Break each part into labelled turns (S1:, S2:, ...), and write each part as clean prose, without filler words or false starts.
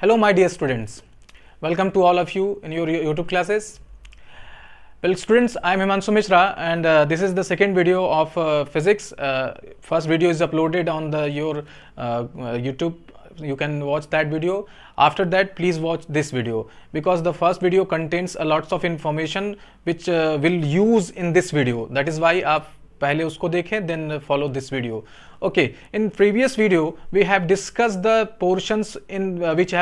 S1: Hello my dear students, welcome to all of you in your YouTube classes. Well students, I am Himanshu Mishra and this is the second video of physics. First video is uploaded on your YouTube. You can watch that video. After that please watch this video because the first video contains a lots of information which will use in this video. That is why आप पहले उसको देखें, then follow this video. Okay, in previous video we have discussed the portions in which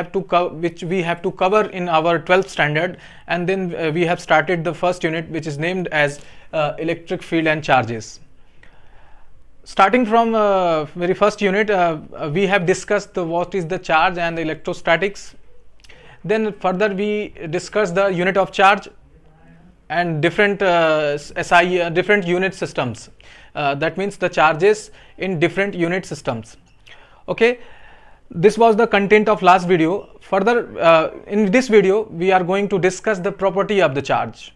S1: we have to cover in our 12th standard, and then we have started the first unit which is named as electric field and charges. Starting from very first unit, we have discussed what is the charge and electrostatics. Then further we discussed the unit of charge and different different unit systems. That means the charges in different unit systems. Okay, this was the content of last video. Further, in this video we are going to discuss the property of the charge.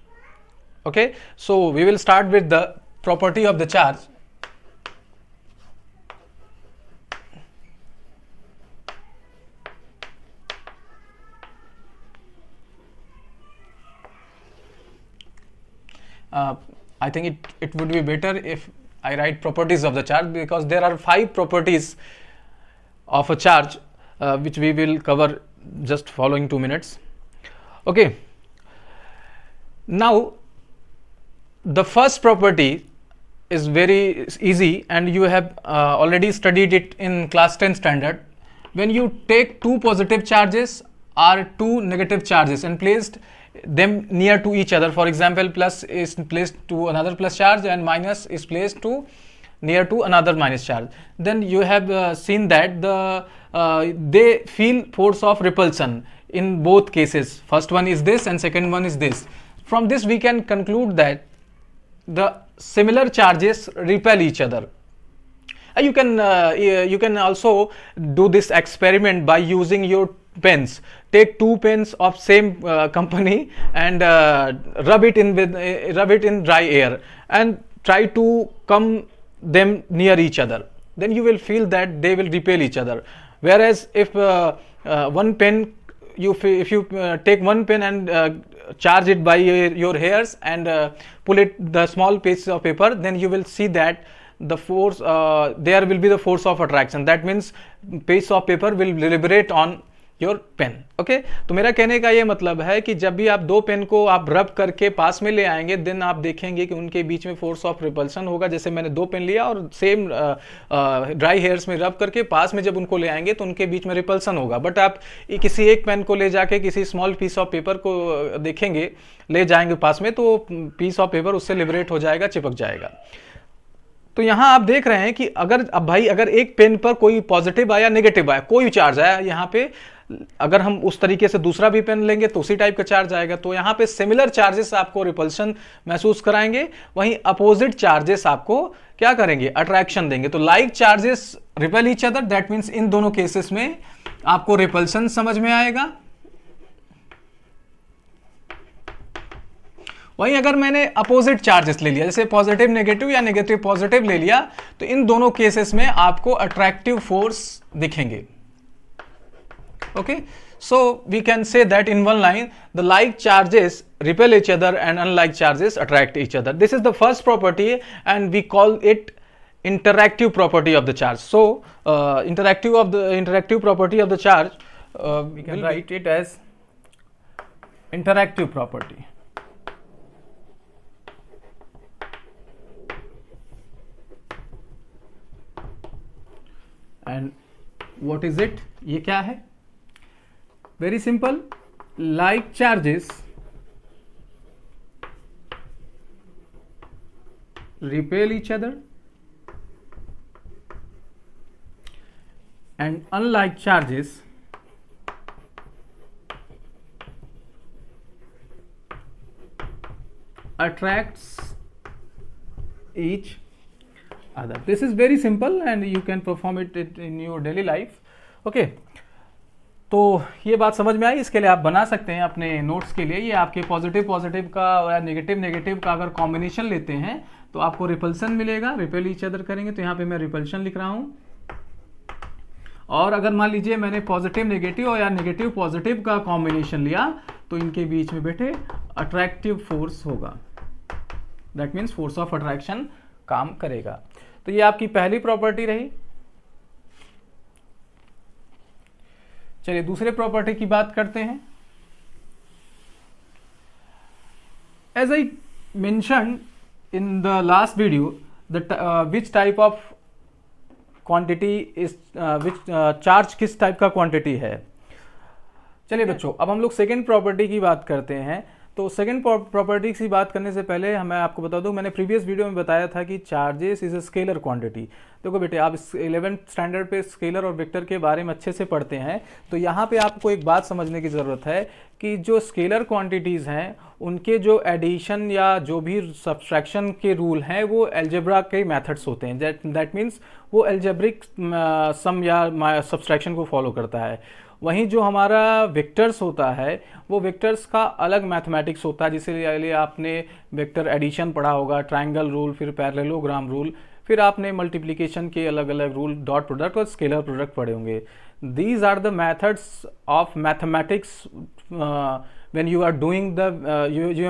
S1: Okay, so we will start with the property of the charge. I think it would be better if I write properties of the charge, because there are 5 properties of a charge which we will cover just following 2 minutes. Okay, now the first property is very easy and you have already studied it in class 10 standard. When you take 2 positive charges or 2 negative charges and placed them near to each other, for example plus is placed to another plus charge and minus is placed to near to another minus charge, then you have seen that they feel force of repulsion in both cases. First one is this and second one is this. From this we can conclude that the similar charges repel each other. You can also do this experiment by using your pens. Take 2 pens of same company and rub it in dry air and try to come them near each other. Then you will feel that they will repel each other. Whereas if one pen, if you take one pen and charge it by your hairs and pull it the small piece of paper, then you will see that the force there will be the force of attraction. That means piece of paper will liberate on your pen. Okay, तो मेरा कहने का ये मतलब है कि जब भी आप 2 पेन को आप रब करके पास में ले आएंगे, देन आप देखेंगे कि उनके बीच में फोर्स ऑफ रिपल्सन होगा. जैसे मैंने 2 पेन लिया और सेम ड्राई हेयर्स में रब करके पास में जब उनको ले आएंगे तो उनके बीच में रिपल्सन होगा. बट आप किसी एक पेन को ले जाके किसी स्मॉल पीस ऑफ पेपर को देखेंगे, ले जाएंगे पास में, तो पीस ऑफ पेपर उससे लिबरेट हो जाएगा, चिपक जाएगा. तो यहां आप देख रहे हैं कि अगर एक पेन पर कोई पॉजिटिव आया, नेगेटिव आया, कोई चार्ज आया, यहां पे अगर हम उस तरीके से दूसरा भी पेन लेंगे तो उसी टाइप का चार्ज आएगा. तो यहां पे सिमिलर चार्जेस आपको रिपल्शन महसूस कराएंगे, वहीं अपोजिट चार्जेस आपको क्या करेंगे, अट्रैक्शन देंगे. तो like charges repel each other, that means इन दोनों केसेस में आपको रिपल्शन समझ में आएगा. वहीं अगर मैंने अपोजिट चार्जेस ले लिया, जैसे पॉजिटिव नेगेटिव या नेगेटिव पॉजिटिव ले लिया, तो इन दोनों केसेस में आपको अट्रैक्टिव फोर्स दिखेंगे. Okay, so we can say that in one line, the like charges repel each other and unlike charges attract each other. This is the first property and we call it interactive property of the charge. So interactive property of the charge, we can write it as interactive property. And what is it? ये क्या है? Very simple. Like charges repel each other and unlike charges attracts each other. This is very simple and you can perform it in your daily life. Okay, तो ये बात समझ में आई. इसके लिए आप बना सकते हैं अपने नोट्स के लिए. ये आपके पॉजिटिव पॉजिटिव का या नेगेटिव नेगेटिव का अगर कॉम्बिनेशन लेते हैं तो आपको रिपल्सन मिलेगा. रिपेल ईच अदर करेंगे तो यहाँ पे मैं रिपल्शन लिख रहा हूँ. और अगर मान लीजिए मैंने पॉजिटिव नेगेटिव या नेगेटिव पॉजिटिव का कॉम्बिनेशन लिया तो इनके बीच में बेटे अट्रैक्टिव फोर्स होगा, that means force of attraction काम करेगा। तो ये आपकी पहली प्रॉपर्टी रही। चलिए दूसरे प्रॉपर्टी की बात करते हैं। As I mentioned in the last video, which type of quantity is which charge किस टाइप का क्वांटिटी है। चलिए बच्चों अब हम लोग सेकेंड प्रॉपर्टी की बात करते हैं। तो सेकेंड प्रॉपर्टी की बात करने से पहले मैं आपको बता दूं, मैंने प्रीवियस वीडियो में बताया था कि charges is a scalar quantity. देखो बेटे आप 11th स्टैंडर्ड पे स्केलर और वेक्टर के बारे में अच्छे से पढ़ते हैं, तो यहाँ पे आपको एक बात समझने की ज़रूरत है कि जो स्केलर क्वांटिटीज़ हैं उनके जो एडिशन या जो भी सब्सट्रैक्शन के रूल हैं वो अलजेब्रा के मेथड्स होते हैं। दैट मीन्स वो अलजेब्रिक सम या सब्सट्रैक्शन को फॉलो करता है। वहीं जो हमारा वेक्टर्स होता है वो वेक्टर्स का अलग मैथमेटिक्स होता है, जिसके आपने वेक्टर एडिशन पढ़ा होगा, ट्रायंगल रूल, फिर पैरेललोग्राम रूल, फिर आपने मल्टीप्लिकेशन के अलग अलग रूल, डॉट प्रोडक्ट और स्केलर प्रोडक्ट पढ़े होंगे। These are the methods of mathematics when you are doing the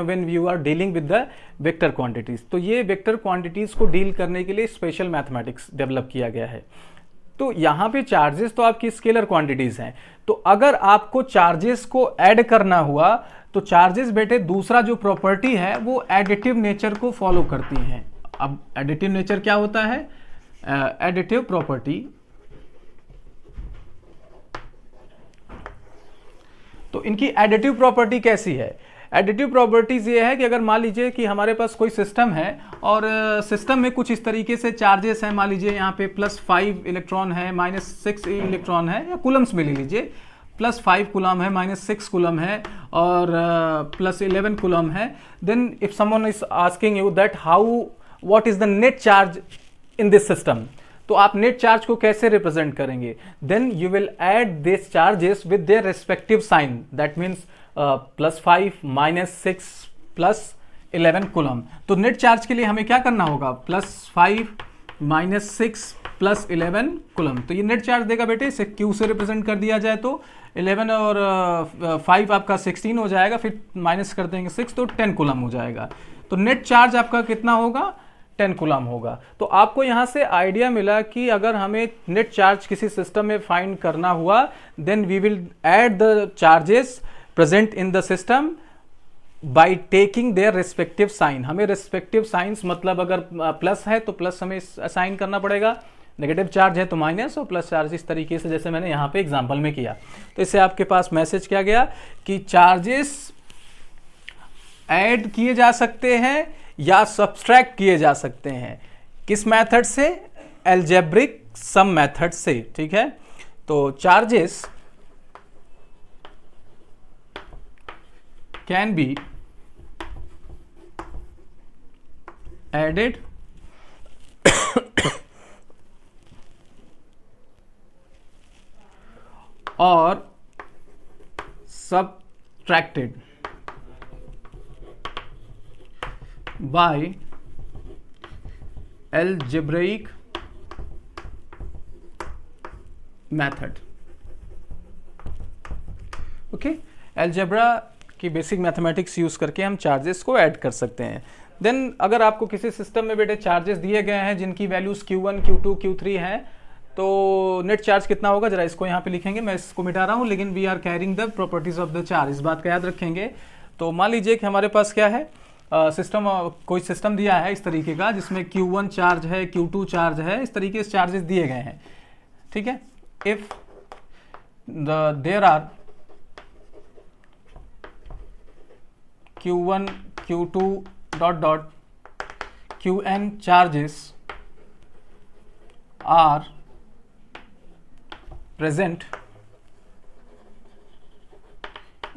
S1: when you are dealing with the vector quantities। तो ये वेक्टर क्वांटिटीज को डील करने के लिए स्पेशल मैथमेटिक्स डेवलप किया गया है। तो यहाँ पे चार्जेस तो आपकी स्केलर क्वांटिटीज हैं, तो अगर आपको चार्जेस को ऐड करना हुआ तो चार्जेस बेटे दूसरा जो प्रॉपर्टी है वो एडिटिव नेचर को फॉलो करती हैं। अब एडिटिव नेचर क्या होता है? एडिटिव प्रॉपर्टी, तो इनकी एडिटिव प्रॉपर्टी कैसी है? एडिटिव प्रॉपर्टीज ये है कि अगर मान लीजिए कि हमारे पास कोई सिस्टम है और सिस्टम में कुछ इस तरीके से चार्जेस हैं, मान लीजिए यहाँ पे +5 इलेक्ट्रॉन है, -6 इलेक्ट्रॉन है, या कूलम्स में ले लीजिए, +5 कूलम है, -6 कूलम है और +11 कूलम है। Then if someone is asking you that how what is the net charge in this system, तो आप नेट चार्ज को कैसे रिप्रेजेंट करेंगे? Then you will add this charges with their respective sign, that means +5 -6 +11 coulomb. तो net charge के लिए हमें क्या करना होगा? +5 -6 +11 कूलम। तो ये नेट चार्ज देगा बेटे, इसे Q से रिप्रेजेंट कर दिया जाए तो 11 और 5 आपका 16 हो जाएगा, फिर माइनस कर देंगे 6 तो 10 कूलम हो जाएगा। तो नेट चार्ज आपका कितना होगा? 10 कूलम होगा। तो आपको यहाँ से आइडिया मिला कि अगर हमें नेट चार्ज किसी सिस्टम में फाइंड करना हुआ, then we will add the charges present in the system by taking their respective sign. हमें रिस्पेक्टिव साइंस मतलब अगर प्लस है तो प्लस हमें असाइन करना पड़ेगा, नेगेटिव चार्ज है तो माइनस, और प्लस चार्ज इस तरीके से जैसे मैंने यहाँ पे एग्जांपल में किया। तो इससे आपके पास मैसेज क्या गया कि चार्जेस ऐड किए जा सकते हैं या सब्सट्रैक्ट किए जा सकते हैं। किस मेथड से? अलजेब्रिक सम मेथड से। ठीक है, तो चार्जेस कैन बी एडेड और subtracted by algebraic method। Okay, algebra की बेसिक मैथमेटिक्स यूज करके हम चार्जेस को ऐड कर सकते हैं। देन अगर आपको किसी सिस्टम में बेटे चार्जेस दिए गए हैं जिनकी वैल्यूज Q1 Q2 Q3 हैं, तो नेट चार्ज कितना होगा जरा इसको यहाँ पे लिखेंगे। मैं इसको मिटा रहा हूँ, लेकिन we are carrying the properties of the charge, इस बात का याद रखेंगे। तो मान लीजिए कि हमारे पास क्या है, सिस्टम कोई सिस्टम दिया है इस तरीके का, जिसमें Q1 चार्ज है, Q2 चार्ज है, इस तरीके से चार्जेस दिए गए हैं। ठीक है, if there are Q1 Q2 dot dot Qn charges are present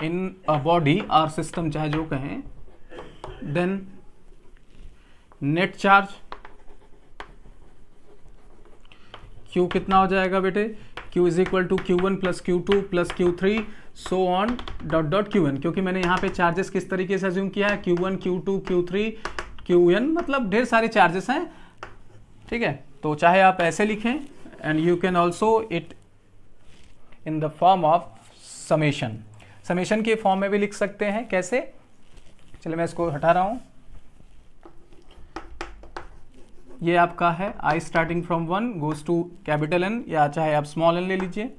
S1: in a body or system, चाहे जो कहें, then net charge Q कितना हो जाएगा बेटे? Q is equal to Q1 plus Q2 plus Q3 so on dot dot Qn, क्योंकि मैंने यहाँ पे चार्जेस किस तरीके से अज्यूम किया है, Q1 Q2 Q3 Qn, मतलब ढेर सारे चार्जेस हैं। ठीक है, तो चाहे आप ऐसे लिखें and you can also it in the form of summation. Summation के फॉर्म में भी लिख सकते हैं, कैसे? चलिए मैं इसको हटा रहा हूं। ये आपका है I starting from 1 goes to capital N, या चाहे आप स्मॉल n ले लीजिए,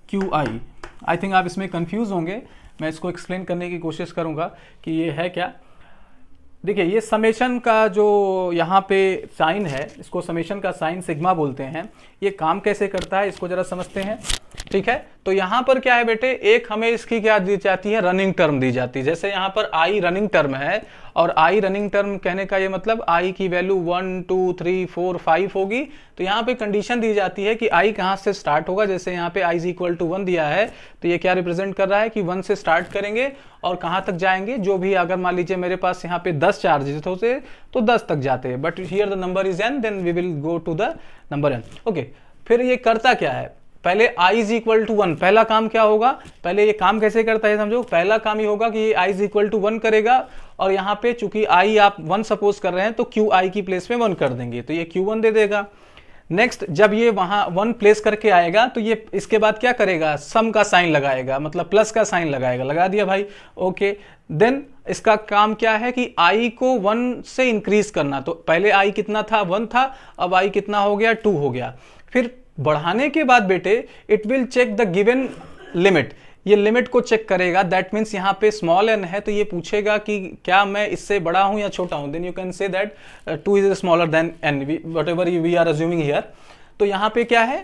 S1: QI। आई थिंक आप इसमें कंफ्यूज होंगे, मैं इसको एक्सप्लेन करने की कोशिश करूंगा कि ये है क्या। देखिए, ये समेशन का जो यहाँ पे साइन है, इसको समेशन का साइन सिग्मा बोलते हैं। ये काम कैसे करता है इसको जरा समझते हैं, ठीक है? तो यहाँ पर क्या है बेटे, एक हमें इसकी क्या दी जाती है, रनिंग टर्म दी जाती है। जैसे यहाँ पर आई रनिंग टर्म है, और आई रनिंग टर्म कहने का ये मतलब आई की वैल्यू 1 2 3 4 5 होगी। तो यहाँ पे कंडीशन दी जाती है कि आई कहाँ से स्टार्ट होगा। जैसे यहाँ पे आई इज इक्वल टू 1 दिया है, तो ये क्या रिप्रेजेंट कर रहा है कि 1 से स्टार्ट करेंगे और कहाँ तक जाएंगे, जो भी, अगर मान लीजिए मेरे पास यहाँ पे 10 चार्जेस होते तो 10 तक जाते हैं, but here the number is n, then we will go to the number n। Okay, फिर ये करता क्या है, पहले i इज इक्वल टू 1, पहला काम क्या होगा, पहले ये काम कैसे करता है समझो। पहला काम ये होगा कि i इज इक्वल टू 1 करेगा, और यहाँ पे चूंकि i आप 1 सपोज कर रहे हैं तो qi की प्लेस में 1 कर देंगे, तो ये q1 दे देगा। नेक्स्ट, जब ये वहां 1 प्लेस करके आएगा तो ये इसके बाद क्या करेगा, सम का साइन लगाएगा, मतलब प्लस का साइन लगाएगा, लगा दिया भाई। ओके, देन इसका काम क्या है कि i को 1 से इंक्रीज करना। तो पहले i कितना था, 1 था, अब i कितना हो गया, 2 हो गया। फिर बढ़ाने के बाद बेटे it will check the given limit, ये लिमिट को चेक करेगा। दैट मीन्स यहाँ पे स्मॉल n है, तो ये पूछेगा कि क्या मैं इससे बड़ा हूं या छोटा हूं। Then you can say that 2 is smaller than n, whatever we are assuming here. तो यहाँ पे क्या है,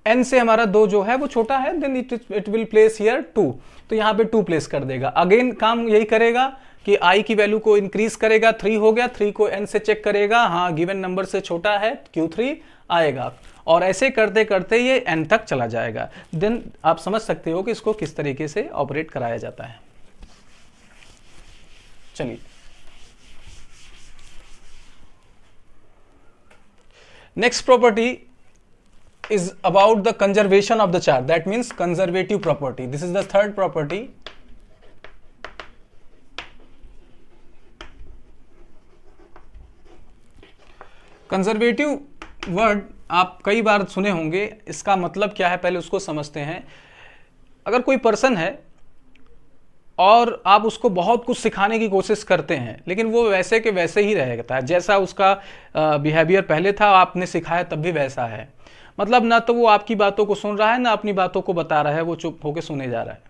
S1: n से हमारा 2 जो है वो छोटा है, then it will place here 2, तो यहाँ पे 2 प्लेस कर देगा। अगेन काम यही करेगा कि i की वैल्यू को इंक्रीज करेगा, 3 हो गया, 3 को n से चेक करेगा, हाँ गिवन नंबर से छोटा है, q3 आएगा, और ऐसे करते करते ये n तक चला जाएगा। देन आप समझ सकते हो कि इसको किस तरीके से ऑपरेट कराया जाता है। चलिए, next property is about the conservation of the charge, that means conservative property. This is the third property. Conservative word आप कई बार सुने होंगे, इसका मतलब क्या है पहले उसको समझते हैं। अगर कोई पर्सन है और आप उसको बहुत कुछ सिखाने की कोशिश करते हैं, लेकिन वो वैसे के वैसे ही रहता है, जैसा उसका बिहेवियर पहले था आपने सिखाया तब भी वैसा है। मतलब ना तो वो आपकी बातों को सुन रहा है, ना अपनी बातों को बता रहा है, वो चुप होकर सुने जा रहा है।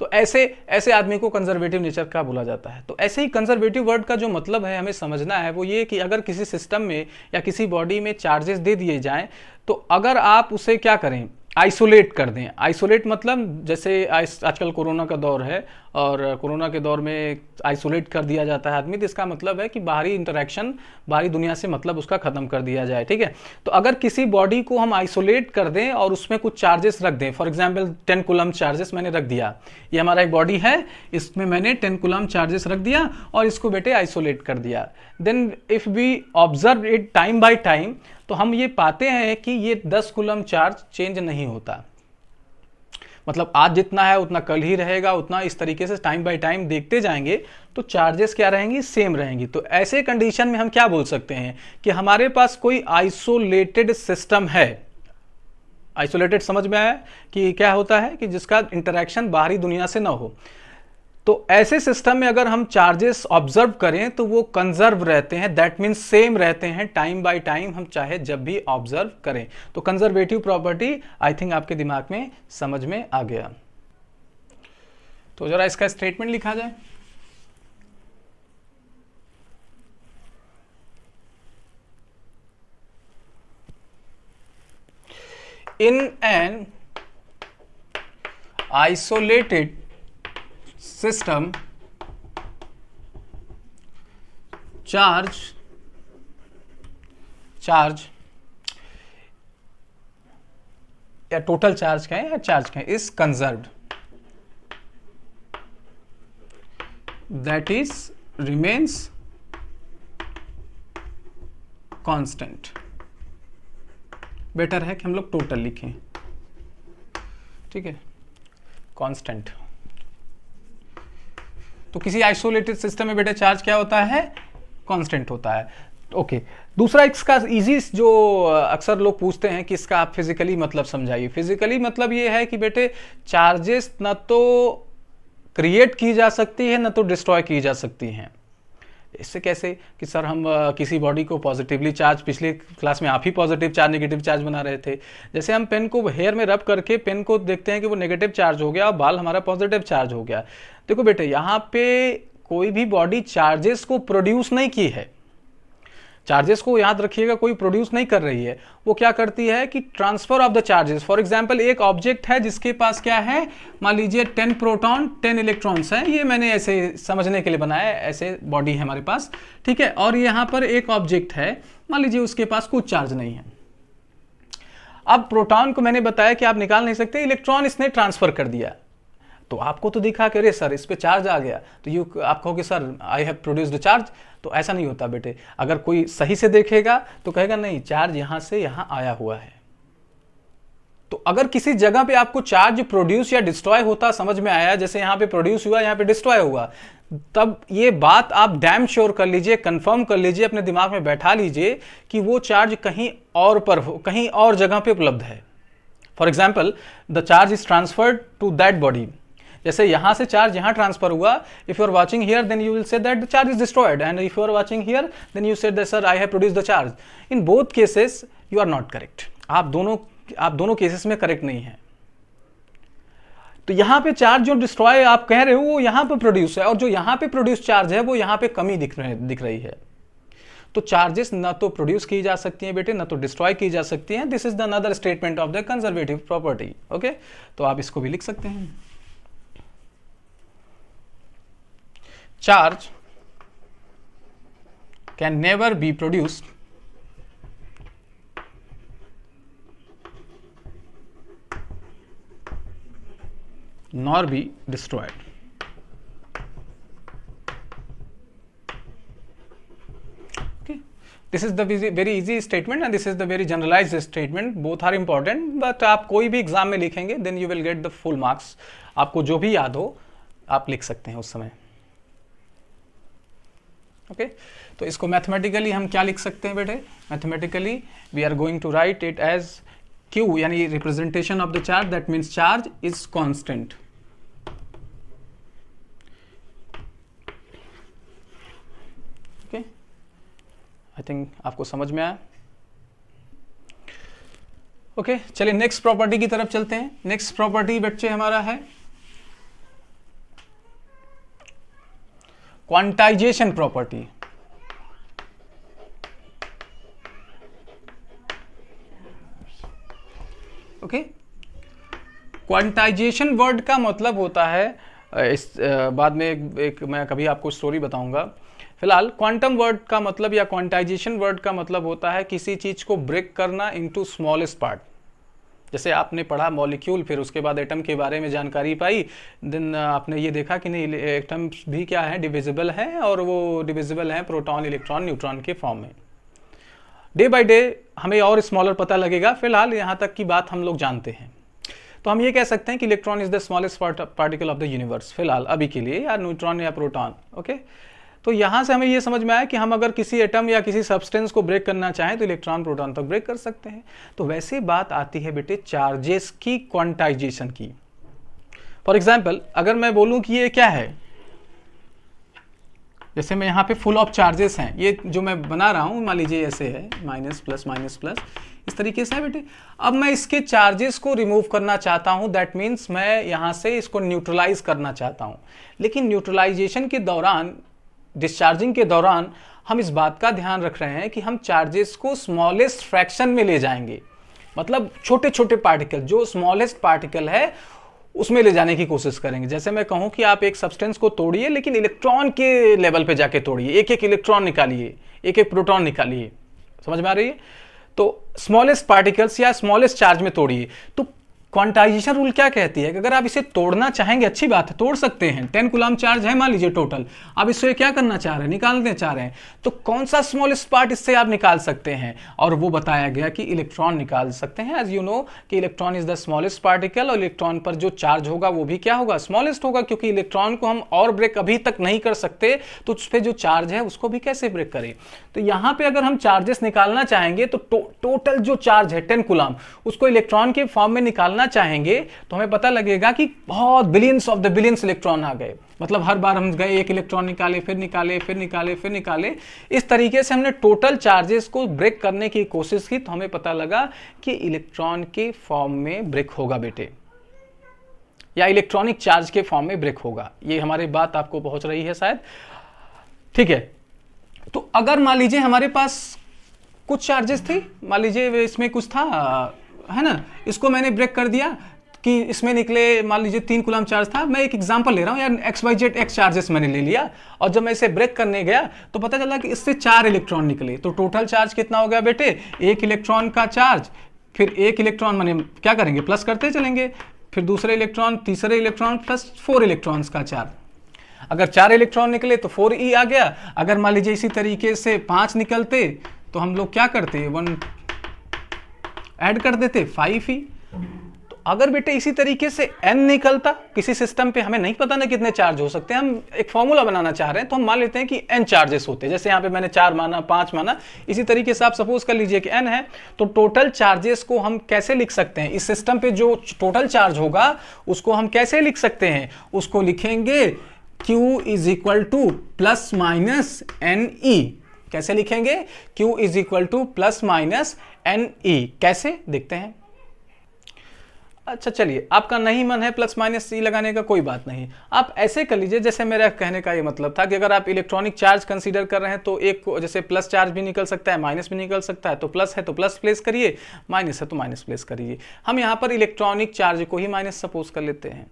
S1: तो ऐसे आदमी को कंजर्वेटिव नेचर का बोला जाता है। तो ऐसे ही कंजर्वेटिव वर्ड का जो मतलब है हमें समझना है वो ये कि अगर किसी सिस्टम में या किसी बॉडी में चार्जेस दे दिए जाएं, तो अगर आप उसे क्या करें, आइसोलेट कर दें। आइसोलेट मतलब जैसे आजकल कोरोना का दौर है और कोरोना के दौर में आइसोलेट कर दिया जाता है आदमी, तो इसका मतलब है कि बाहरी इंटरेक्शन, बाहरी दुनिया से मतलब उसका खत्म कर दिया जाए, ठीक है। तो अगर किसी बॉडी को हम आइसोलेट कर दें और उसमें कुछ चार्जेस रख दें, फॉर एग्जांपल 10 कूलम चार्जेस मैंने रख दिया, ये हमारा एक बॉडी है, इसमें मैंने 10 कूलम चार्जेस रख दिया और इसको बेटे आइसोलेट कर दिया। Then if we observe it time by time, तो हम ये पाते हैं कि ये 10 कूलम चार्ज चेंज नहीं होता, मतलब आज जितना है उतना कल ही रहेगा, उतना इस तरीके से टाइम बाय टाइम देखते जाएंगे तो चार्जेस क्या रहेंगी, सेम रहेंगी। तो ऐसे कंडीशन में हम क्या बोल सकते हैं कि हमारे पास कोई आइसोलेटेड सिस्टम है। आइसोलेटेड समझ में आया कि क्या होता है कि जिसका इंटरेक्शन बाहरी दुनिया से ना हो। तो ऐसे सिस्टम में अगर हम चार्जेस ऑब्जर्व करें तो वो कंजर्व रहते हैं, दैट मीन्स सेम रहते हैं टाइम बाय टाइम, हम चाहे जब भी ऑब्जर्व करें। तो कंजर्वेटिव प्रॉपर्टी आई थिंक आपके दिमाग में समझ में आ गया। तो जरा इसका स्टेटमेंट लिखा जाए। In an isolated system, charge या टोटल चार्ज कहें या चार्ज कहें, is conserved, that is remains constant। Better है कि हम लोग टोटल लिखें, ठीक है, कांस्टेंट। तो किसी आइसोलेटेड सिस्टम में बेटा चार्ज क्या होता है, कांस्टेंट होता है। ओके दूसरा इसका इजी जो अक्सर लोग पूछते हैं कि इसका आप फिजिकली मतलब समझाइए। फिजिकली मतलब ये है कि बेटे चार्जेस ना तो क्रिएट की जा सकती है ना तो डिस्ट्रॉय की जा सकती हैं। इससे कैसे कि सर हम किसी बॉडी को पॉजिटिवली चार्ज, पिछले क्लास में आप ही पॉजिटिव चार्ज नेगेटिव चार्ज बना रहे थे, जैसे हम पेन को हेयर में रब करके पेन को देखते हैं कि वो नेगेटिव चार्ज हो गया और बाल हमारा पॉजिटिव चार्ज हो गया। देखो बेटे यहाँ पे कोई भी बॉडी चार्जेस को प्रोड्यूस नहीं की है, चार्जेस को याद रखिएगा कोई प्रोड्यूस नहीं कर रही है, वो क्या करती है कि transfer of the charges. For example एक ऑब्जेक्ट है जिसके पास क्या है, मान लीजिए 10 प्रोटॉन 10 इलेक्ट्रॉन्स हैं, ये मैंने ऐसे समझने के लिए बनाया है, ऐसे बॉडी है हमारे पास, ठीक है। और यहाँ पर एक ऑब्जेक्ट है, मान लीजिए उसके पास कुछ चार्ज नहीं है। अब प्रोटॉन को मैंने बताया कि आप निकाल नहीं सकते, इलेक्ट्रॉन इसने ट्रांसफर कर दिया, तो आपको तो दिखा कि अरे सर इस पे चार्ज आ गया, तो आप कहोगे sir I have produced charge. तो ऐसा नहीं होता बेटे, अगर कोई सही से देखेगा तो कहेगा नहीं चार्ज यहां से यहां आया हुआ है। तो अगर किसी जगह पे आपको चार्ज प्रोड्यूस या डिस्ट्रॉय होता समझ में आया, जैसे यहां पे प्रोड्यूस हुआ यहां पे डिस्ट्रॉय हुआ, तब ये बात आप डैम श्योर कर लीजिए, कंफर्म कर लीजिए, अपने दिमाग में बैठा लीजिए कि वो चार्ज कहीं और पर हो, कहीं और जगह पे उपलब्ध है। For example the charge is transferred to that body, जैसे यहां से चार्ज यहां ट्रांसफर हुआ, if you are watching here then you will say that the charge is destroyed, and if you are watching here then you said that sir I have produced the charge. In both cases you are not correct, आप दोनों cases में correct नहीं है। तो यहां पे charge जो destroy आप कह रहे हो वो यहां पे प्रोड्यूस है, और जो यहां पे प्रोड्यूस चार्ज है वो यहां पे कमी दिख रही है। तो चार्जेस ना तो प्रोड्यूस की जा सकती हैं बेटे, ना तो डिस्ट्रॉय की जा सकती हैं। This is the another statement of the conservative property. Okay, तो आप इसको भी लिख सकते हैं। Charge can never be produced nor be destroyed. Okay, this is the very easy statement and this is the very generalized statement. Both are important, but आप कोई भी एग्जाम में लिखेंगे then you will get the full marks. आपको जो भी याद हो आप लिख सकते हैं उस समय। ओके तो इसको मैथमेटिकली हम क्या लिख सकते हैं बेटे, mathematically we are going to write it as Q, यानी representation of the charge, that means charge is constant. Okay, I think आपको समझ में आया। ओके चलिए नेक्स्ट प्रॉपर्टी की तरफ चलते हैं। नेक्स्ट प्रॉपर्टी बच्चे हमारा है quantization property. Okay, quantization word का मतलब होता है, इस बाद में एक मैं कभी आपको स्टोरी बताऊंगा। फिलहाल क्वांटम वर्ड का मतलब या क्वांटाइजेशन वर्ड का मतलब होता है किसी चीज को ब्रेक करना इनटू स्मॉलेस्ट पार्ट। जैसे आपने पढ़ा मॉलिक्यूल, फिर उसके बाद एटम के बारे में जानकारी पाई, देन आपने ये देखा कि नहीं एटम्स भी क्या है, डिविजिबल है, और वो डिविजिबल है प्रोटॉन इलेक्ट्रॉन न्यूट्रॉन के फॉर्म में। डे बाय डे हमें और स्मॉलर पता लगेगा, फिलहाल यहाँ तक की बात हम लोग जानते हैं। तो हम ये कह सकते हैं कि electron is the smallest particle of the universe, फिलहाल अभी के लिए, या न्यूट्रॉन या प्रोटॉन। ओके, तो यहाँ से हमें ये समझ में आया कि हम अगर किसी एटम या किसी सब्सटेंस को ब्रेक करना चाहें तो इलेक्ट्रॉन प्रोटॉन तक ब्रेक कर सकते हैं। तो वैसे बात आती है बेटे चार्जेस की क्वांटाइजेशन की। फॉर एग्जाम्पल अगर मैं बोलूं कि ये क्या है, जैसे मैं यहाँ पे फुल ऑफ चार्जेस हैं, ये जो मैं बना रहा हूँ मान लीजिए ऐसे है, माइनस प्लस माइनस प्लस इस तरीके से है बेटे। अब मैं इसके चार्जेस को रिमूव करना चाहता हूँ, दैट मीन्स मैं यहाँ से इसको न्यूट्रलाइज करना चाहता हूँ। लेकिन न्यूट्रलाइजेशन के दौरान, डिस्चार्जिंग के दौरान हम इस बात का ध्यान रख रहे हैं कि हम चार्जेस को स्मॉलेस्ट फ्रैक्शन में ले जाएंगे, मतलब छोटे छोटे पार्टिकल, जो स्मॉलेस्ट पार्टिकल है उसमें ले जाने की कोशिश करेंगे। जैसे मैं कहूं कि आप एक सब्सटेंस को तोड़िए लेकिन इलेक्ट्रॉन के लेवल पे जाके तोड़िए, एक एक इलेक्ट्रॉन निकालिए, एक एक प्रोटॉन निकालिए, समझ में आ रही है? तो स्मॉलेस्ट पार्टिकल्स या स्मॉलेस्ट चार्ज में तोड़िए। तो क्वांटाइजेशन रूल क्या कहती है कि अगर आप इसे तोड़ना चाहेंगे, अच्छी बात है, तोड़ सकते हैं, 10 कूलम चार्ज है मान लीजिए टोटल, आप इससे क्या करना चाह रहे हैं, निकालना चाह रहे हैं, तो कौन सा स्मॉलेस्ट पार्ट इससे आप निकाल सकते हैं, और वो बताया गया कि इलेक्ट्रॉन निकाल सकते हैं। एज यू नो कि electron is the smallest particle, और इलेक्ट्रॉन पर जो चार्ज होगा वो भी क्या होगा, स्मॉलेस्ट होगा, क्योंकि इलेक्ट्रॉन को हम और ब्रेक अभी तक नहीं कर सकते, तो उस पर जो चार्ज है उसको भी कैसे ब्रेक करें। तो यहां पे अगर हम चार्जेस निकालना चाहेंगे तो टोटल जो चार्ज है 10 कूलम, उसको इलेक्ट्रॉन के फॉर्म में निकालना चाहेंगे तो हमें पता लगेगा कि बहुत billions of the billions electron आ गए। मतलब हर बार हम गए, एक इलेक्ट्रॉन निकाले, फिर निकाले, फिर निकाले, फिर निकाले, इस तरीके से हमने टोटल चार्जेस को ब्रेक करने की कोशिश की, तो हमें पता लगा कि इलेक्ट्रॉन के फॉर्म में ब्रेक होगा बेटे, या इलेक्ट्रॉनिक चार्ज के फॉर्म में ब्रेक होगा। ये हमारी बात आपको पहुंच रही है शायद, ठीक है। तो अगर मान लीजिए हमारे पास कुछ चार्जेस थी, मान लीजिए इसमें कुछ था, है ना, इसको मैंने ब्रेक कर दिया कि इसमें निकले मान लीजिए 3 कूलम चार्ज था, मैं एक एग्जांपल ले रहा हूं यार, XYZ X चार्जेस मैंने ले लिया, और जब मैं इसे ब्रेक करने गया तो पता चला कि इससे 4 इलेक्ट्रॉन निकले, तो टोटल चार्ज कितना हो गया बेटे, 1 इलेक्ट्रॉन का चार्ज, फिर 1 इलेक्ट्रॉन मैंने क्या करेंगे, प्लस करते चलेंगे, फिर दूसरे इलेक्ट्रॉन, तीसरे इलेक्ट्रॉन, प्लस 4 इलेक्ट्रॉन्स का चार्ज। अगर 4 इलेक्ट्रॉन निकले तो 4e आ गया, अगर मान लीजिए इसी तरीके से 5 निकलते तो हम लोग क्या करते, 1 ऐड कर देते, 5e। तो अगर बेटे इसी तरीके से n निकलता किसी सिस्टम पे, हमें नहीं पता ना कितने चार्ज हो सकते हैं, हम एक फॉर्मूला बनाना चाह रहे हैं, तो हम मान लेते हैं कि n चार्जेस होते हैं, जैसे यहाँ पे मैंने 4 माना, 5 माना, इसी तरीके से आप सपोज कर लीजिए कि n है, तो टोटल चार्जेस को हम कैसे लिख सकते हैं, इस सिस्टम पे जो टोटल चार्ज होगा उसको हम कैसे लिख सकते हैं, उसको लिखेंगे Q is equal two plus minus NE। कैसे लिखेंगे, Q is equal two plus minus NE, कैसे देखते हैं। अच्छा चलिए, आपका नहीं मन है प्लस माइनस C लगाने का, कोई बात नहीं, आप ऐसे कर लीजिए, जैसे मेरा कहने का ये मतलब था कि अगर आप इलेक्ट्रॉनिक चार्ज कंसीडर कर रहे हैं तो एक को जैसे प्लस चार्ज भी निकल सकता है, माइनस भी निकल सकता है, तो प्लस है तो प्लस प्लेस करिए, माइनस है तो माइनस प्लेस करिए। हम यहाँ पर इलेक्ट्रॉनिक चार्ज को ही माइनस सपोज कर लेते हैं,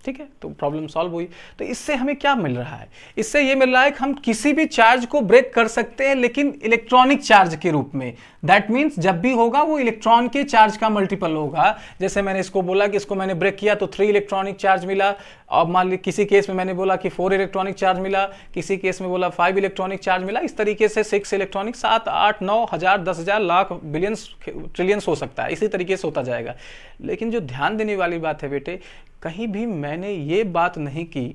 S1: ठीक है, तो प्रॉब्लम सॉल्व हुई। तो इससे हमें क्या मिल रहा है, इससे ये मिल रहा है कि हम किसी भी चार्ज को ब्रेक कर सकते हैं, लेकिन इलेक्ट्रॉनिक चार्ज के रूप में। दैट मीन्स जब भी होगा वो इलेक्ट्रॉन के चार्ज का मल्टीपल होगा। जैसे मैंने इसको बोला कि इसको मैंने ब्रेक किया तो 3 इलेक्ट्रॉनिक चार्ज मिला, और मान लीजिए किसी केस में मैंने बोला कि 4 इलेक्ट्रॉनिक चार्ज मिला, किसी केस में बोला 5 इलेक्ट्रॉनिक चार्ज मिला, इस तरीके से 6 इलेक्ट्रॉनिक, 7, 8, 9, 1000, 10,000, लाख, बिलियंस, ट्रिलियंस हो सकता है, इसी तरीके से होता जाएगा। लेकिन जो ध्यान देने वाली बात है बेटे, कहीं भी मैंने ये बात नहीं की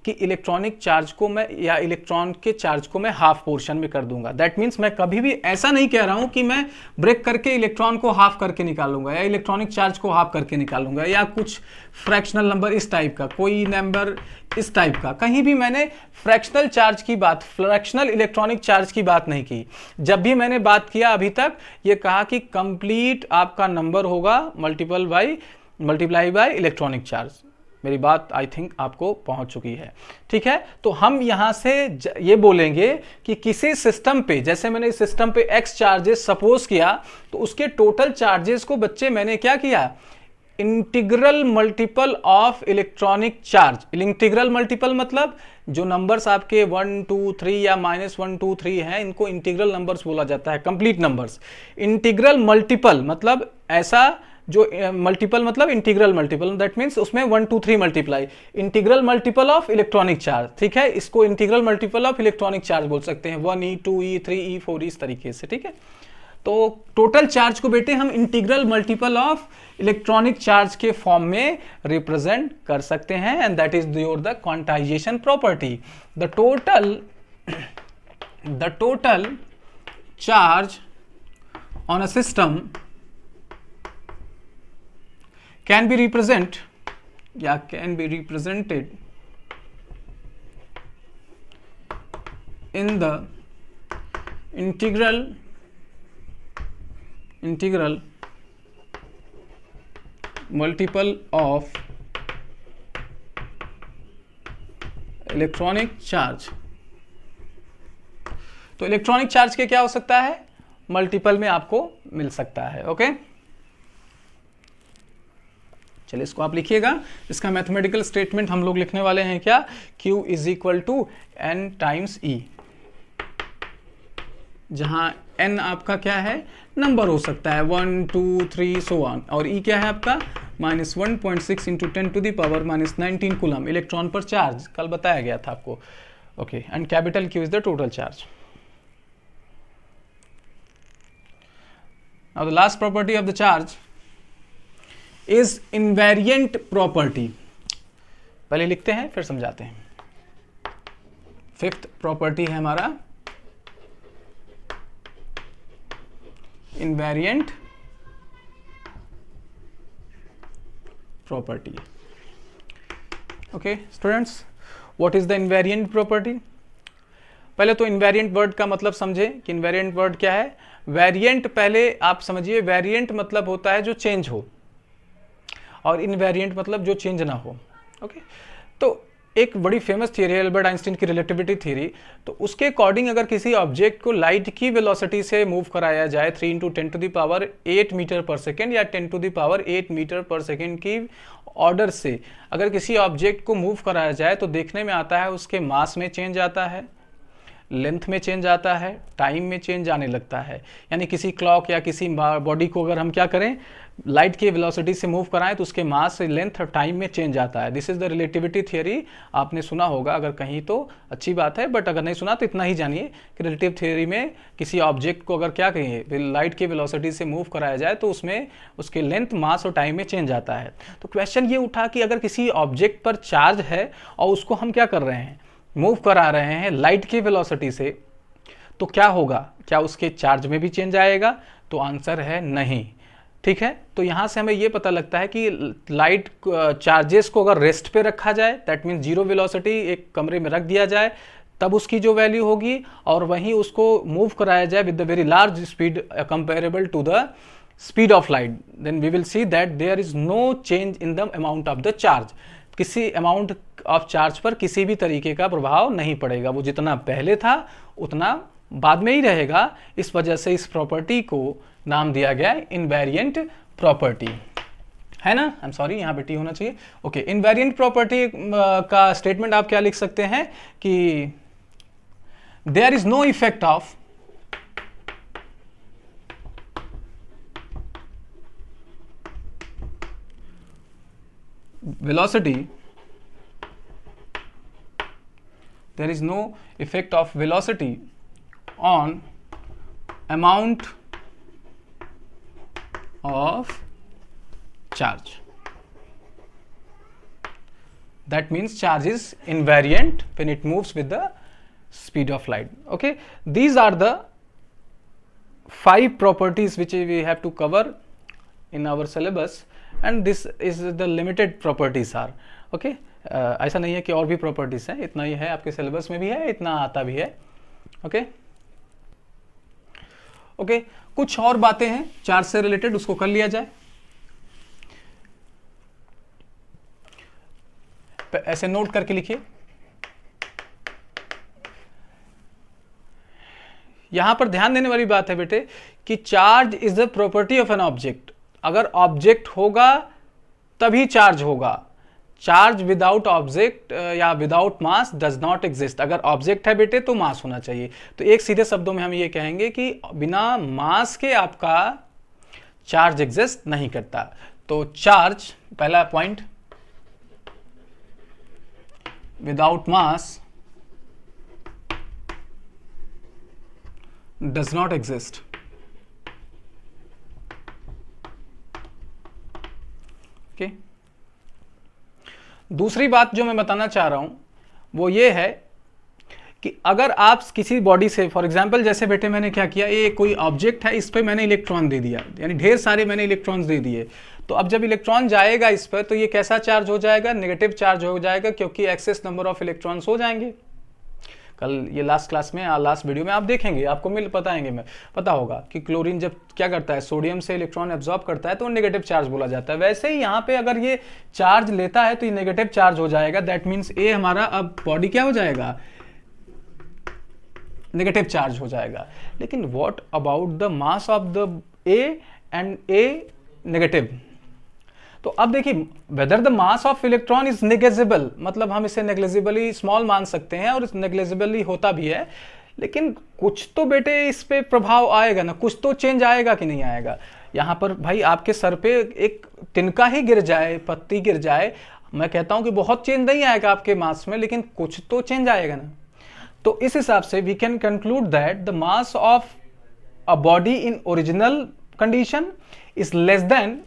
S1: कि इलेक्ट्रॉनिक चार्ज को मैं या इलेक्ट्रॉन के चार्ज को मैं हाफ पोर्शन में कर दूंगा। दैट मीन्स मैं कभी भी ऐसा नहीं कह रहा हूं कि मैं ब्रेक करके इलेक्ट्रॉन को हाफ करके निकालूंगा, या इलेक्ट्रॉनिक चार्ज को हाफ करके निकालूंगा, या कुछ फ्रैक्शनल नंबर इस टाइप का, कोई नंबर इस टाइप का। कहीं भी मैंने फ्रैक्शनल चार्ज की बात, फ्रैक्शनल इलेक्ट्रॉनिक चार्ज की बात नहीं की। जब भी मैंने बात किया अभी तक, ये कहा कि कंप्लीट आपका नंबर होगा मल्टीप्लाई बाय इलेक्ट्रॉनिक चार्ज। मेरी बात आई थिंक आपको पहुंच चुकी है, ठीक है। तो हम यहां से ये बोलेंगे कि किसी सिस्टम पे, जैसे मैंने इस सिस्टम पे x चार्जेस सपोज किया, तो उसके टोटल चार्जेस को बच्चे मैंने क्या किया, integral multiple of electronic charge. Integral multiple मतलब जो नंबर्स आपके 1, 2, 3 या -1, 2, 3 हैं, इनको इंटीग्रल नंबर्स बोला जाता है, कंप्लीट नंबर्स। इंटीग्रल मल्टीपल मतलब ऐसा जो मल्टीपल मतलब इंटीग्रल मल्टीपल, दैट मीन्स उसमें 1, 2, 3 multiply, integral multiple of electronic charge, ठीक है। इसको integral multiple of electronic charge बोल सकते हैं, 1e, 2e, 3e, 4e, इस तरीके से, ठीक है। तो टोटल चार्ज को बेटे हम integral multiple of electronic charge के फॉर्म में रिप्रेजेंट कर सकते हैं, and that is your the quantization property. The total charge on a system can be represented in the integral multiple of electronic charge. तो electronic charge के क्या हो सकता है, मल्टीपल में आपको मिल सकता है, ओके। चलिए इसको आप लिखिएगा, इसका मैथमेटिकल स्टेटमेंट हम लोग लिखने वाले हैं क्या, Q is equal to N times E, जहां n आपका क्या है, नंबर हो सकता है 1 2 3 सो ऑन, और E क्या है आपका -1.6 इंटू 10⁻⁻19 कूलम इलेक्ट्रॉन पर चार्ज, कल बताया गया था आपको। Okay, and capital Q is the total charge. Now the last property of the charge is invariant property. पहले लिखते हैं फिर समझाते हैं। फिफ्थ प्रॉपर्टी है हमारा invariant property. Okay students, what is the invariant property? पहले तो इनवेरिएंट वर्ड का मतलब समझे कि इनवेरिएंट वर्ड क्या है। वेरिएंट पहले आप समझिए, वेरिएंट मतलब होता है जो चेंज हो, और इनवेरिएंट मतलब जो चेंज ना हो। ओके, तो एक बड़ी फेमस थियरी है एल्बर्ट आइंस्टीन की रिलेटिविटी थ्योरी। तो उसके अकॉर्डिंग अगर किसी ऑब्जेक्ट को लाइट की वेलोसिटी से मूव कराया जाए 3 × 10⁸ मीटर पर सेकेंड या 10⁸ मीटर पर सेकेंड की ऑर्डर से अगर किसी ऑब्जेक्ट को मूव कराया जाए तो देखने में आता है उसके मास में चेंज आता है, लेंथ में चेंज आता है, टाइम में चेंज आने लगता है। यानी किसी क्लॉक या किसी बॉडी को अगर हम क्या करें, लाइट की वेलोसिटी से मूव कराएं तो उसके मास, लेंथ और टाइम में चेंज आता है। This is the relativity theory. आपने सुना होगा अगर कहीं तो अच्छी बात है, बट अगर नहीं सुना तो इतना ही जानिए कि रिलेटिव थियरी में किसी ऑब्जेक्ट को अगर क्या कहिए लाइट की वेलोसिटी से मूव कराया जाए तो उसमें उसके लेंथ, मास और टाइम में चेंज आता है। तो क्वेश्चन ये उठा कि अगर किसी ऑब्जेक्ट पर चार्ज है और उसको हम क्या कर रहे हैं, मूव करा रहे हैं लाइट की वेलोसिटी से, तो क्या होगा, क्या उसके चार्ज में भी चेंज आएगा? तो आंसर है नहीं। ठीक है, तो यहां से हमें यह पता लगता है कि लाइट चार्जेस को अगर रेस्ट पे रखा जाए, दैट मीन्स जीरो वेलोसिटी एक कमरे में रख दिया जाए, तब उसकी जो वैल्यू होगी, और वहीं उसको मूव कराया जाए with the very large speed comparable to the speed of light, then we will see that there is no change in the amount of the charge. किसी अमाउंट ऑफ चार्ज पर किसी भी तरीके का प्रभाव नहीं पड़ेगा, वो जितना पहले था उतना बाद में ही रहेगा। इस वजह से इस प्रॉपर्टी को नाम दिया गया है इनवेरिएंट प्रॉपर्टी, है ना। आई एम सॉरी, यहाँ पे टी होना चाहिए। ओके, इनवेरिएंट प्रॉपर्टी का स्टेटमेंट आप क्या लिख सकते हैं कि there is no effect of velocity, there is no effect of velocity on amount of charge. That means charge is invariant when it moves with the speed of light. Okay, these are the 5 properties which we have to cover in our syllabus, and this is the limited properties are. Okay, ऐसा नहीं है कि और भी properties हैं, इतना ही है, आपके सिलेबस में भी है, इतना आता भी है। ओके ओके, कुछ और बातें हैं चार्ज से रिलेटेड, उसको कर लिया जाए। ऐसे नोट करके लिखिए। यहां पर ध्यान देने वाली बात है बेटे कि charge is the property of an object. अगर ऑब्जेक्ट होगा तभी चार्ज होगा। चार्ज विदाउट ऑब्जेक्ट या without mass does not exist. अगर ऑब्जेक्ट है बेटे तो मास होना चाहिए। तो एक सीधे शब्दों में हम ये कहेंगे कि बिना मास के आपका चार्ज एग्जिस्ट नहीं करता। तो चार्ज, पहला point, without mass does not exist. Okay, दूसरी बात जो मैं बताना चाह रहा हूं वो ये है कि अगर आप किसी बॉडी से, फॉर एग्जांपल जैसे बेटे मैंने क्या किया, ये कोई ऑब्जेक्ट है, इस पे मैंने इलेक्ट्रॉन दे दिया, यानी ढेर सारे मैंने इलेक्ट्रॉन्स दे दिए। तो अब जब इलेक्ट्रॉन जाएगा इस पर तो ये कैसा चार्ज हो जाएगा? नेगेटिव चार्ज हो जाएगा, क्योंकि एक्सेस नंबर ऑफ इलेक्ट्रॉन्स हो जाएंगे। कल ये लास्ट क्लास में, लास्ट वीडियो में आप देखेंगे, आपको पता होगा कि क्लोरीन जब क्या करता है, सोडियम से इलेक्ट्रॉन एब्जॉर्ब करता है तो नेगेटिव चार्ज बोला जाता है। वैसे ही यहाँ पे अगर ये चार्ज लेता है तो ये नेगेटिव चार्ज हो जाएगा। दैट मीन्स ए हमारा अब बॉडी क्या हो जाएगा? नेगेटिव चार्ज हो जाएगा। लेकिन what about the mass of the A and A negative? तो अब देखिए, whether the mass of electron is negligible, मतलब हम इसे नेग्लिजिबली स्मॉल मान सकते हैं और नेग्लिजिबली होता भी है। लेकिन कुछ तो बेटे इस पे प्रभाव आएगा ना, कुछ तो चेंज आएगा कि नहीं आएगा। यहाँ पर भाई आपके सर पे एक तिनका ही गिर जाए, पत्ती गिर जाए, मैं कहता हूँ कि बहुत चेंज नहीं आएगा आपके मास में, लेकिन कुछ तो चेंज आएगा ना। तो इस हिसाब से we can conclude that the mass of a body in original condition is less than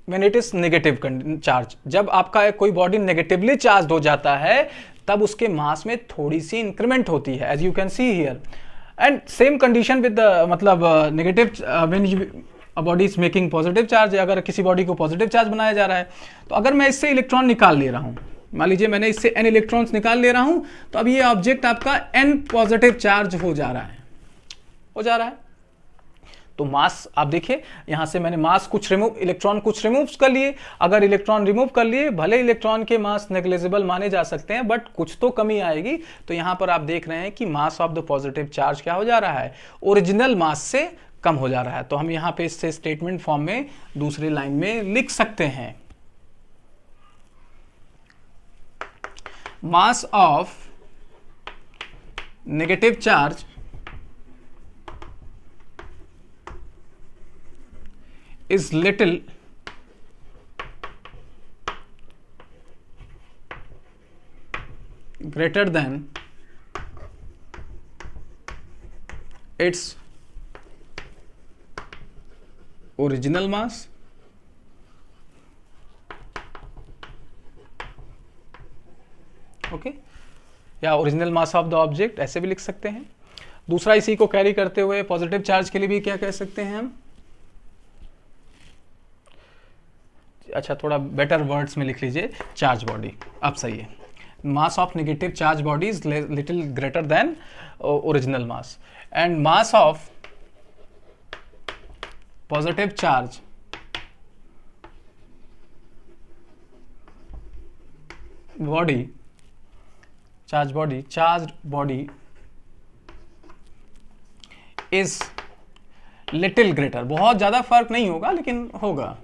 S1: when it is negative charge. जब आपका कोई बॉडी नेगेटिवली चार्ज हो जाता है तब उसके मास में थोड़ी सी इंक्रीमेंट होती है, as you can see here. And same condition with मतलब negative when a body is making positive charge. अगर किसी बॉडी को पॉजिटिव चार्ज बनाया जा रहा है तो अगर मैं इससे इलेक्ट्रॉन निकाल ले रहा हूं, मान लीजिए मैंने इससे n इलेक्ट्रॉन्स निकाल ले रहा हूं, तो अब ये ऑब्जेक्ट आपका n पॉजिटिव चार्ज हो जा रहा है। तो मास आप देखिए यहां से मैंने मास कुछ इलेक्ट्रॉन कुछ रिमूव कर लिए। अगर इलेक्ट्रॉन रिमूव कर लिए, भले इलेक्ट्रॉन के मास नेग्लिजिबल माने जा सकते हैं, बट कुछ तो कमी आएगी। तो यहां पर आप देख रहे हैं कि मास ऑफ द पॉजिटिव चार्ज क्या हो जा रहा है, ओरिजिनल मास से कम हो जा रहा है। तो हम यहां पे इससे स्टेटमेंट फॉर्म में दूसरी लाइन में लिख सकते हैं, mass of negative charge is little greater than its original mass okay, या original mass of the object ऐसे भी लिख सकते हैं। दूसरा इसी को कैरी करते हुए पॉजिटिव चार्ज के लिए भी क्या कह सकते हैं हम, अच्छा थोड़ा बेटर वर्ड्स में लिख लीजिए, चार्ज बॉडी। अब सही है, मास of negative charge body is little greater than original mass, and mass of positive charge body, charge body is little greater, बहुत ज्यादा फर्क नहीं होगा लेकिन होगा,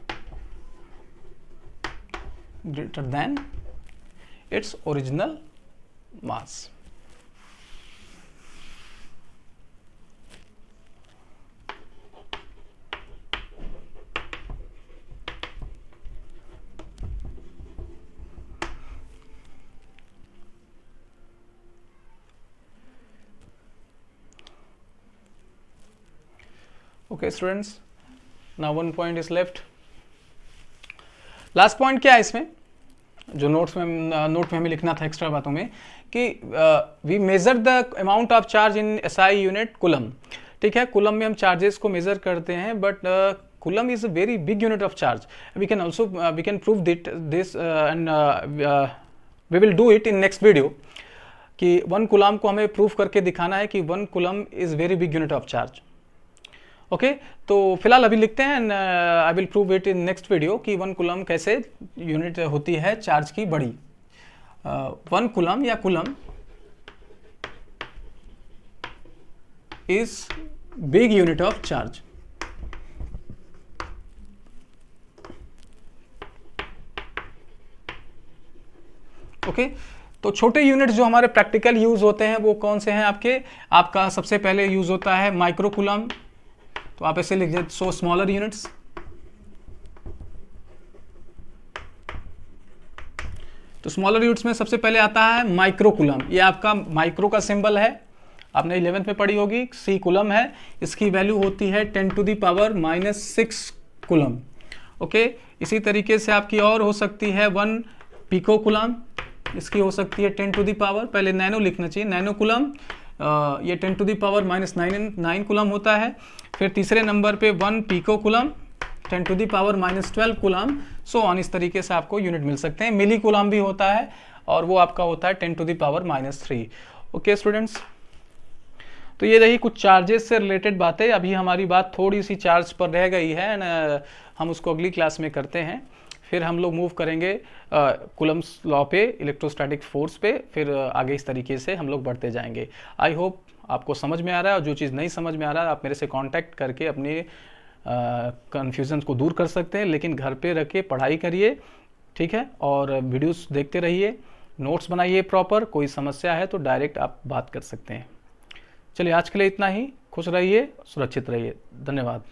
S1: greater than its original mass. Okay students, now one point is left. Last point क्या है इसमें, जो नोट में हमें लिखना था एक्स्ट्रा बातों में, कि we measure the amount of charge in SI unit coulomb. ठीक है, कूलम में हम चार्जेस को मेजर करते हैं, but coulomb is a very big unit of charge. We can prove this and we will do it in next video, कि 1 coulomb को हमें प्रूव करके दिखाना है कि 1 coulomb is very big unit of charge. Okay, तो फिलहाल अभी लिखते हैं, I will prove it in next video कि 1 कूलम कैसे यूनिट होती है चार्ज की बड़ी। 1 कूलम या coulomb is big unit of charge. Okay, तो छोटे यूनिट जो हमारे प्रैक्टिकल यूज होते हैं वो कौन से हैं आपके, आपका सबसे पहले यूज होता है माइक्रो कूलम, तो आप ऐसे लिख दीजिए, सो स्मॉलर यूनिट्स। तो स्मॉलर यूनिट्स में सबसे पहले आता है माइक्रो कूलम। ये आपका माइक्रो का सिंबल है, आपने 11th में पढ़ी होगी, सी कूलम है, इसकी वैल्यू होती है 10⁻⁻⁶ कूलम। ओके, इसी तरीके से आपकी और हो सकती है 1 पिको कूलम, इसकी हो सकती है 10 पहले नैनो लिखना चाहिए, नैनो कूलम, ये 10⁻⁹ कूलम होता है। फिर तीसरे नंबर पे 1 pico coulomb, 10⁻⁻12 coulomb, so on, इस तरीके से आपको यूनिट मिल सकते हैं। मिली कूलम भी होता है और वो आपका होता है 10⁻⁻3। ओके स्टूडेंट्स, तो ये रही कुछ चार्जेस से रिलेटेड बातें। अभी हमारी बात थोड़ी सी चार्ज पर रह गई है, हम उसको अगली क्लास में करते हैं। फिर हम लोग मूव करेंगे कूलम्स लॉ पे, इलेक्ट्रोस्टैटिक फोर्स पे, फिर आगे इस तरीके से हम लोग बढ़ते जाएंगे। आई होप आपको समझ में आ रहा है, और जो चीज़ नहीं समझ में आ रहा है आप मेरे से कांटेक्ट करके अपने कन्फ्यूजन को दूर कर सकते हैं, लेकिन घर पे रख के पढ़ाई करिए, ठीक है, और वीडियोस देखते रहिए, नोट्स बनाइए प्रॉपर। कोई समस्या है तो डायरेक्ट आप बात कर सकते हैं। चलिए आज के लिए इतना ही। खुश रहिए, सुरक्षित रहिए। धन्यवाद।